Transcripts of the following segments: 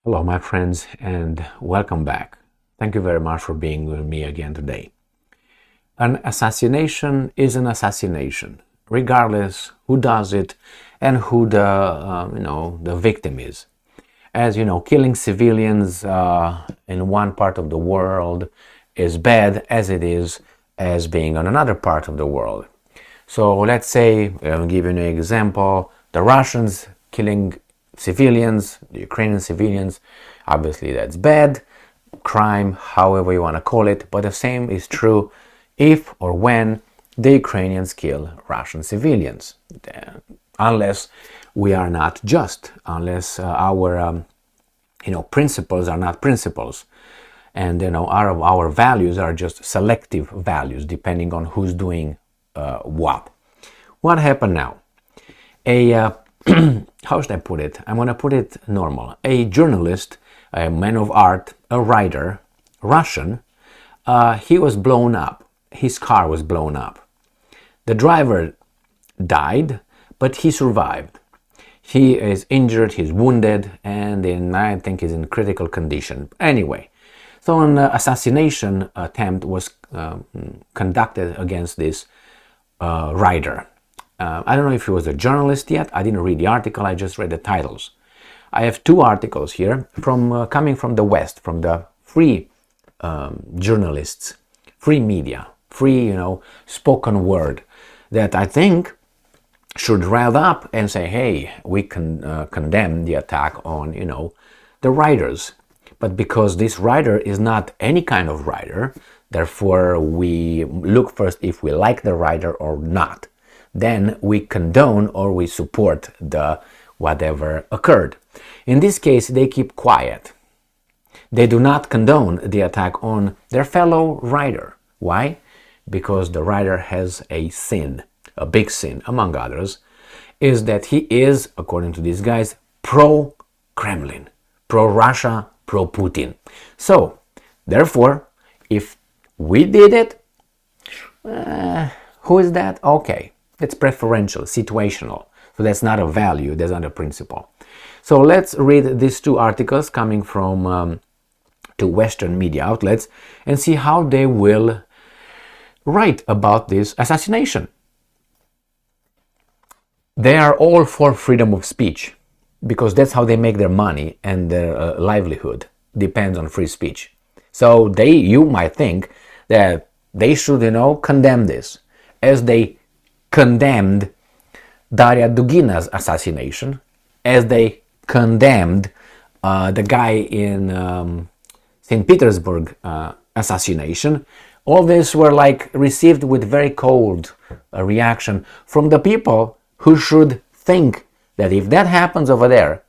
Hello, my friends, and welcome back. Thank you very much for being with me again today. An assassination is an assassination, regardless who does it and who the victim is. As you know, killing civilians in one part of the world is bad as it is as being on another part of the world. So let's say, I'll give you an example, the Russians killing civilians, the Ukrainian civilians, obviously that's bad, crime, however you want to call it, but the same is true if or when the Ukrainians kill Russian civilians, unless we are not just, unless our principles are not principles, and our values are just selective values depending on who's doing what. What happened now? How should I put it? I'm going to put it normal. A journalist, a man of art, a writer, Russian, he was blown up. His car was blown up. The driver died, but he survived. He is injured, he's wounded, and I think he's in critical condition. Anyway, so an assassination attempt was conducted against this writer. I don't know if he was a journalist yet. I didn't read the article. I just read the titles. I have two articles here from coming from the West, from the free journalists, free media, free spoken word, that I think should rise up and say, hey, we can condemn the attack on the writers. But because this writer is not any kind of writer, therefore we look first if we like the writer or not. Then we condone or we support the whatever occurred. In this case, they keep quiet. They do not condone the attack on their fellow writer. Why? Because the writer has a sin, a big sin, among others, is that he is, according to these guys, pro-Kremlin, pro-Russia, pro-Putin. So, therefore, if we did it, who is that? Okay. It's preferential, situational. So that's not a value, that's not a principle. So let's read these two articles coming from two Western media outlets and see how they will write about this assassination. They are all for freedom of speech because that's how they make their money, and their livelihood depends on free speech. So you might think that they should, condemn this, as they condemned Daria Dugina's assassination, as they condemned the guy in St. Petersburg assassination. All this were received with very cold reaction from the people who should think that if that happens over there,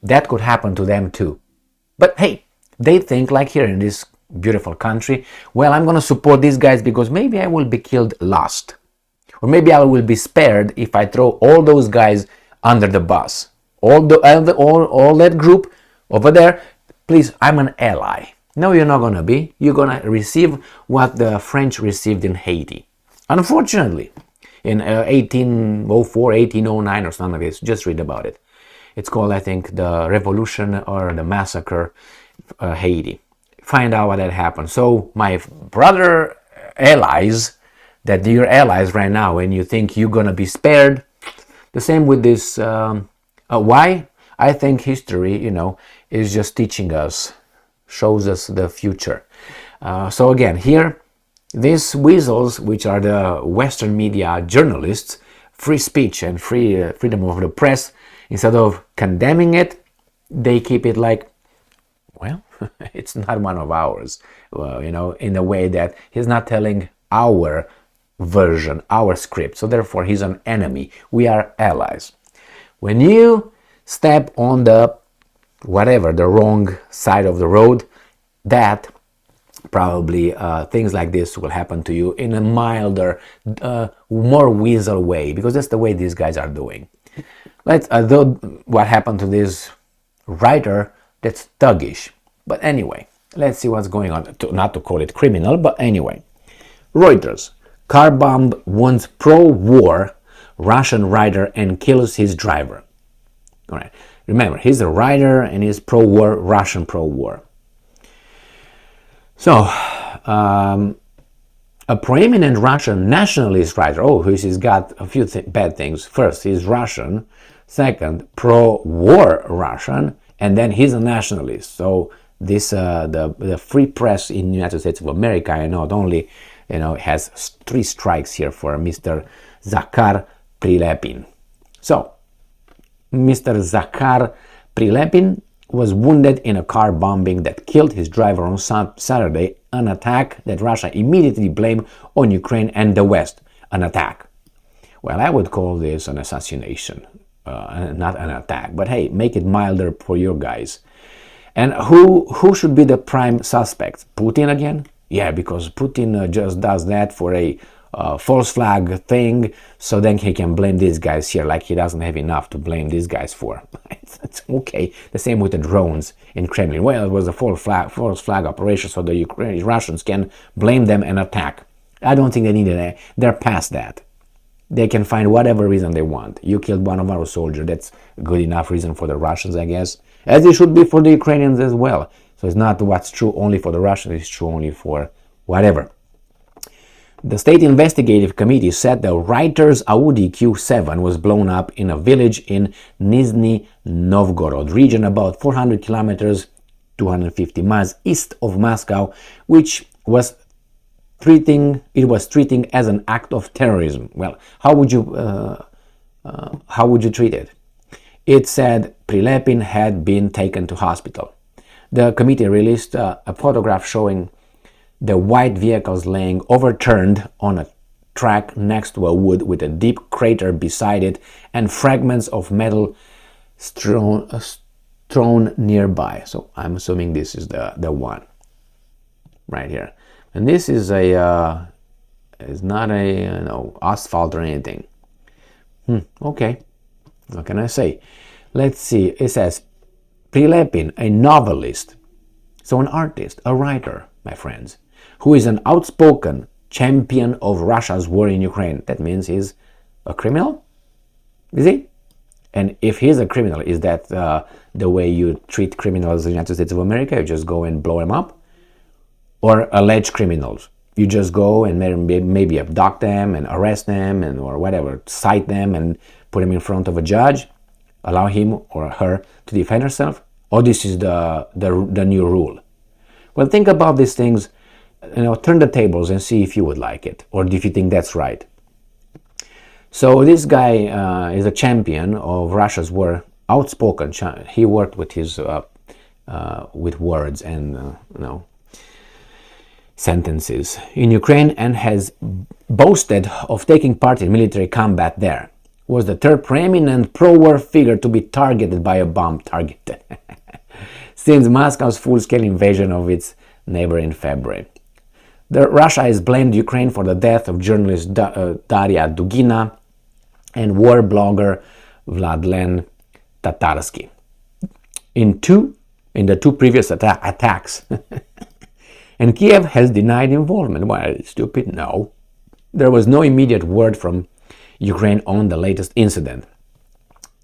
that could happen to them too. But hey, they think like here in this beautiful country, well, I'm going to support these guys because maybe I will be killed last. Or maybe I will be spared if I throw all those guys under the bus. All that group over there, please, I'm an ally. No, you're not going to be. You're going to receive what the French received in Haiti. Unfortunately, in 1804, 1809 or something like this. Just read about it. It's called, I think, the Revolution or the Massacre Haiti. Find out what that happened. So my brother allies, that you're allies right now and you think you're going to be spared. The same with this. Why? I think history, is just teaching us, shows us the future. So again, here, these weasels, which are the Western media journalists, free speech and freedom of the press, instead of condemning it, they keep it like, well, it's not one of ours. Well, in a way that he's not telling our version, our script. So therefore, he's an enemy. We are allies. When you step on the wrong side of the road, that probably things like this will happen to you in a milder, more weasel way, because that's the way these guys are doing. What happened to this writer, that's thuggish. But anyway, let's see what's going on. Not to call it criminal, but anyway. Reuters. Car bomb wounds pro-war Russian rider and kills his driver. All right. Remember, he's a writer and he's pro-war, Russian pro-war. So, a prominent Russian nationalist writer, he's got a few bad things. First, he's Russian. Second, pro-war Russian. And then he's a nationalist. So this the free press in the United States of America not only has 3 strikes here for Mr. Zakhar Prilepin. So Mr. Zakhar Prilepin was wounded in a car bombing that killed his driver on Saturday, an attack that Russia immediately blamed on Ukraine and the West. An attack. Well, I would call this an assassination, not an attack. But hey, make it milder for your guys. And who should be the prime suspect? Putin again? Yeah, because Putin just does that for a false flag thing, so then he can blame these guys here, like he doesn't have enough to blame these guys for. It's okay. The same with the drones in Kremlin. Well, it was a false flag operation, so the Ukrainian Russians can blame them and attack. I don't think they need it. They're past that. They can find whatever reason they want. You killed one of our soldiers. That's a good enough reason for the Russians, I guess. As it should be for the Ukrainians as well. So it's not what's true only for the Russians, it's true only for whatever. The State Investigative Committee said the Reuters Audi Q7 was blown up in a village in Nizhny Novgorod region, about 400 kilometers, 250 miles east of Moscow, which was treating as an act of terrorism. Well, how would you treat it? It said Prilepin had been taken to hospital. The committee released a photograph showing the white vehicles laying overturned on a track next to a wood with a deep crater beside it and fragments of metal strewn nearby. So I'm assuming this is the one right here. And this is is not a asphalt or anything. Okay, what can I say? Let's see. It says Prilepin, a novelist, so an artist, a writer, my friends, who is an outspoken champion of Russia's war in Ukraine. That means he's a criminal? Is he? And if he's a criminal, is that the way you treat criminals in the United States of America? You just go and blow them up? Or alleged criminals? You just go and maybe abduct them and arrest them or whatever, cite them and put them in front of a judge, allow him or her to defend herself? Or this is the new rule? Well, think about these things, turn the tables and see if you would like it, or if you think that's right. So this guy is a champion of Russia's war, outspoken. He worked with his with words and sentences in Ukraine and has boasted of taking part in military combat there. Was the third preeminent pro-war figure to be targeted by a bomb since Moscow's full-scale invasion of its neighbor in February. Russia has blamed Ukraine for the death of journalist Daria Dugina and war blogger Vladlen Tatarsky in the two previous attacks. And Kiev has denied involvement. Well, stupid, no. There was no immediate word from Ukraine on the latest incident.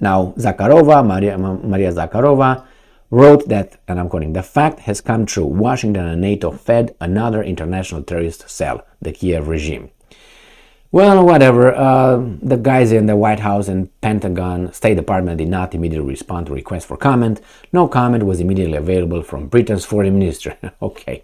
Now, Maria Zakharova, wrote that, and I'm quoting, "The fact has come true. Washington and NATO fed another international terrorist cell, the Kiev regime." Well, whatever. The guys in the White House and Pentagon, State Department did not immediately respond to requests for comment. No comment was immediately available from Britain's foreign minister. Okay.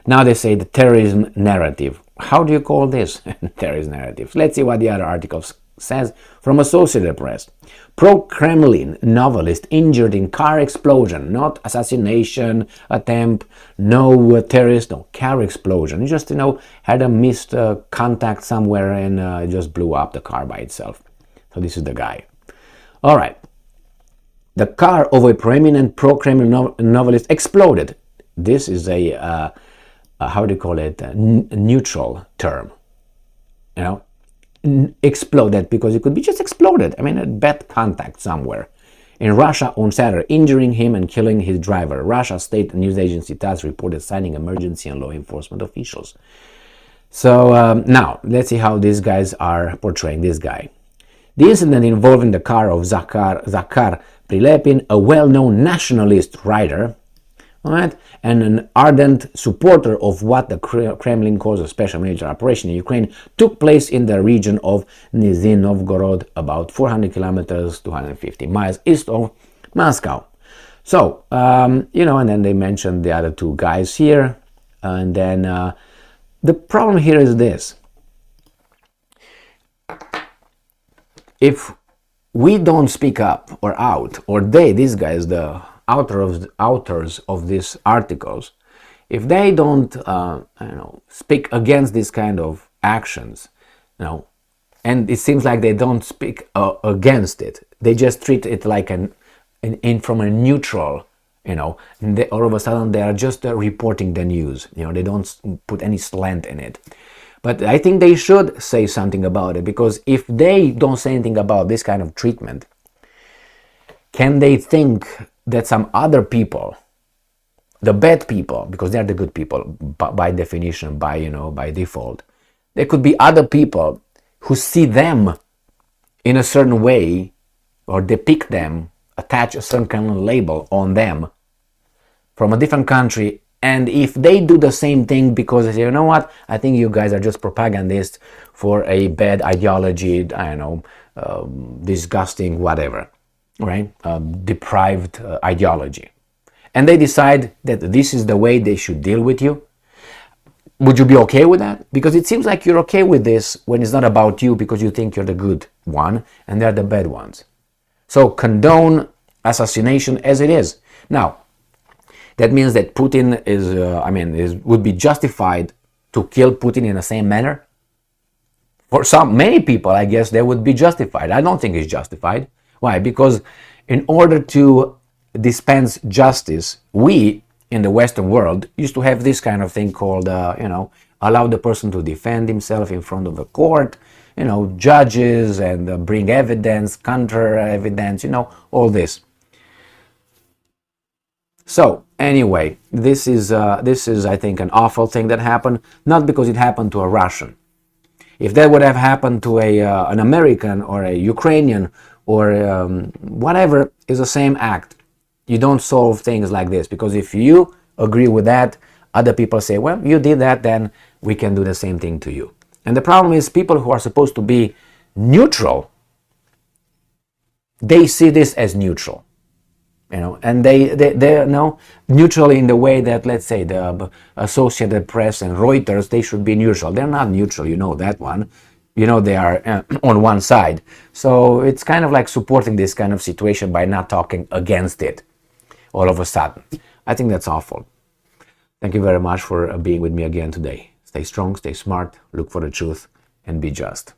Now they say the terrorism narrative. How do you call this? Terrorist narrative. Let's see what the other article says from Associated Press. Pro-Kremlin novelist injured in car explosion, not assassination attempt, no terrorist, no car explosion. He just, had a missed contact somewhere and it just blew up the car by itself. So this is the guy. All right. The car of a prominent pro-Kremlin novelist exploded. This is a, how do you call it, a neutral term. Exploded because it could be just exploded. A bad contact somewhere. In Russia on Saturday, injuring him and killing his driver. Russia's state news agency TASS reported citing emergency and law enforcement officials. So now, let's see how these guys are portraying this guy. The incident involving the car of Zakhar Prilepin, a well-known nationalist writer, all right, and an ardent supporter of what the Kremlin calls a special military operation in Ukraine, took place in the region of Nizhny Novgorod, about 400 kilometers, 250 miles east of Moscow. So, you know, and then they mentioned the other two guys here. And then the problem here is this. If we don't speak up or out, or these guys, the authors of these articles, if they don't, speak against this kind of actions, you know, and it seems like they don't speak against it, they just treat it like from a neutral, you know, and all of a sudden they are just reporting the news, you know, they don't put any slant in it. But I think they should say something about it, because if they don't say anything about this kind of treatment, can they think that some other people, the bad people, because they're the good people by definition, by default, there could be other people who see them in a certain way or depict them, attach a certain kind of label on them from a different country, and if they do the same thing because they say, you know what, I think you guys are just propagandists for a bad ideology, I don't know, disgusting whatever, right, deprived ideology, and they decide that this is the way they should deal with you, would you be okay with that? Because it seems like you're okay with this when it's not about you, because you think you're the good one and they're the bad ones. So condone assassination as it is. Now, that means that Putin would be justified to kill Putin in the same manner. For many people, I guess they would be justified. I don't think it's justified. Why? Because in order to dispense justice, we in the Western world used to have this kind of thing called, allow the person to defend himself in front of a court, judges and bring evidence, counter evidence, all this. So anyway, this is I think an awful thing that happened, not because it happened to a Russian. If that would have happened to an American or a Ukrainian or whatever, is the same act. You don't solve things like this, because if you agree with that, other people say, well, you did that, then we can do the same thing to you. And the problem is, people who are supposed to be neutral, they see this as neutral. And they're neutral in the way that, let's say, the Associated Press and Reuters, they should be neutral. They're not neutral, that one. They are on one side. So it's kind of like supporting this kind of situation by not talking against it all of a sudden. I think that's awful. Thank you very much for being with me again today. Stay strong, stay smart, look for the truth, and be just.